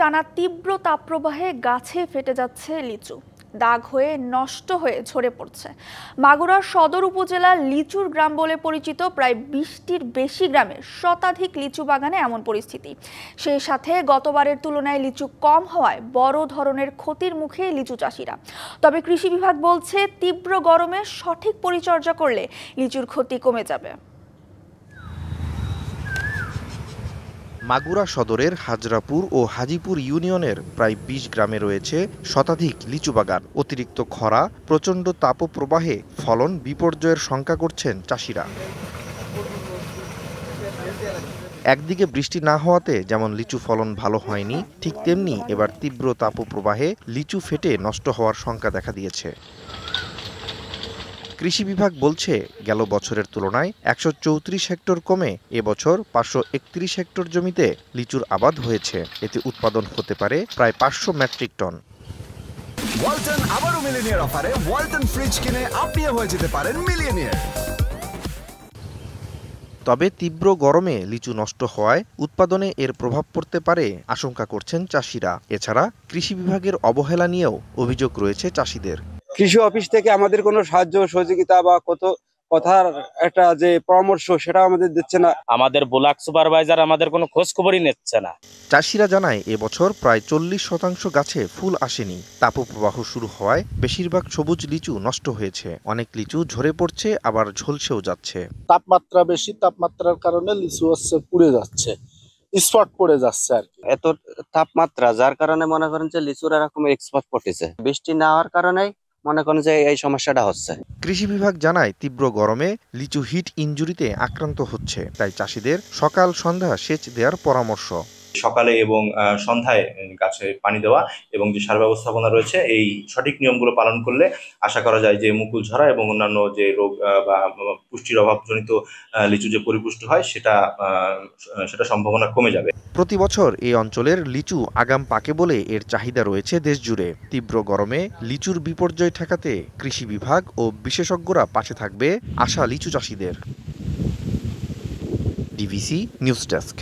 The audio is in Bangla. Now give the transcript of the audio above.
টানা তীব্র তাপপ্রবাহে গাছে ফেটে যাচ্ছে লিচু, দাগ হয়ে নষ্ট হয়ে ঝরে পড়ছে। মাগুরার সদর উপজেলার লিচুর গ্রাম বলে পরিচিত প্রায় 20টির বেশি গ্রামের শতাধিক লিচু বাগানে এমন পরিস্থিতি। সেই সাথে গতবারের তুলনায় লিচু কম হওয়ায় বড় ধরনের ক্ষতির মুখে লিচু চাষিরা। তবে কৃষি বিভাগ বলছে তীব্র গরমে সঠিক পরিচর্যা করলে লিচুর ক্ষতি কমে যাবে। মাগুরা সদরের হাজরাপুর ও হাজিপুর ইউনিয়নের প্রায় 20 গ্রামে রয়েছে শতাধিক লিচু বাগান। অতিরিক্ত খরা, প্রচণ্ড তাপপ্রবাহে ফলন বিপর্যয়ের শঙ্কা করছেন চাষিরা। একদিকে বৃষ্টি না হওয়াতে যেমন লিচু ফলন ভালো হয়নি, ঠিক তেমনি এবার তীব্র তাপপ্রবাহে লিচু ফেটে নষ্ট হওয়ার শঙ্কা দেখা দিয়েছে। কৃষি বিভাগ বলছে গেল বছরের তুলনায় 134 হেক্টর কমে এবছর 531 হেক্টর জমিতে লিচুর আবাদ হয়েছে। এতে উৎপাদন হতে পারে প্রায় 500 মেট্রিক টন। ওয়ালটন আবারও মিলিয়নিয়ার অফারে ওয়ালটন ফ্রিজ কিনে আপনিও হয়ে যেতে পারেন মিলিয়নিয়ার। তবে তীব্র গরমে লিচু নষ্ট হওয়ায় উৎপাদনে এর প্রভাব পড়তে পারে আশঙ্কা করছেন চাষিরা। এছাড়া কৃষি বিভাগের অবহেলা নিয়েও অভিযোগ রয়েছে চাষিদের। কৃষি অফিস থেকে আমাদের কোনো সাহায্য সহযোগিতা বা কথার একটা যে পরামর্শ সেটা আমাদের দিচ্ছে না। আমাদের ব্লক সুপারভাইজার আমাদের কোনো খোঁজ খবরই নিচ্ছে না। চাষিরা জানায় এবছর প্রায় 40% গাছে ফুল আসেনি। তাপপ্রবাহ শুরু হওয়ায় বেশিরভাগ সবুজ লিচু নষ্ট হয়েছে। অনেক লিচু ঝরে পড়ছে, আবার ঝলসেও যাচ্ছে। তাপমাত্রা বেশি, তাপমাত্রার কারণে লিচু পুড়ে যাচ্ছে, স্পট পড়ে যাচ্ছে আর কি। এত তাপমাত্রা যার কারণে মনে করেন যে লিচুর এরকম এক্সপোর্ট পড়তেছে। বৃষ্টি না হওয়ার কারণে মনে করেন যে এই সমস্যাটা হচ্ছে। কৃষি বিভাগ জানায় তীব্র গরমে লিচু হিট ইনজুরিতে আক্রান্ত হচ্ছে, তাই চাষিদের সকাল সন্ধ্যা সেচ দেওয়ার পরামর্শ। সকালে এবং সন্ধ্যায় গাছে পানি দেওয়া এবং যে সার ব্যবস্থাপনা রয়েছে, এই সঠিক নিয়মগুলো পালন করলে আশা করা যায় যে মুকুল ঝরা এবং অন্যান্য যে রোগ বা পুষ্টির অভাবজনিত লিচু যে পরিপুষ্ট হয় সেটা সম্ভাবনা কমে যাবে। প্রতি বছর এই অঞ্চলের লিচু আগাম পাকে বলে এর চাহিদা রয়েছে দেশ জুড়ে। তীব্র গরমে লিচুর বিপর্যয় ঠেকাতে কৃষি বিভাগ ও বিশেষজ্ঞরা পাশে থাকবে আশা লিচু চাষিদের। DVC news desk.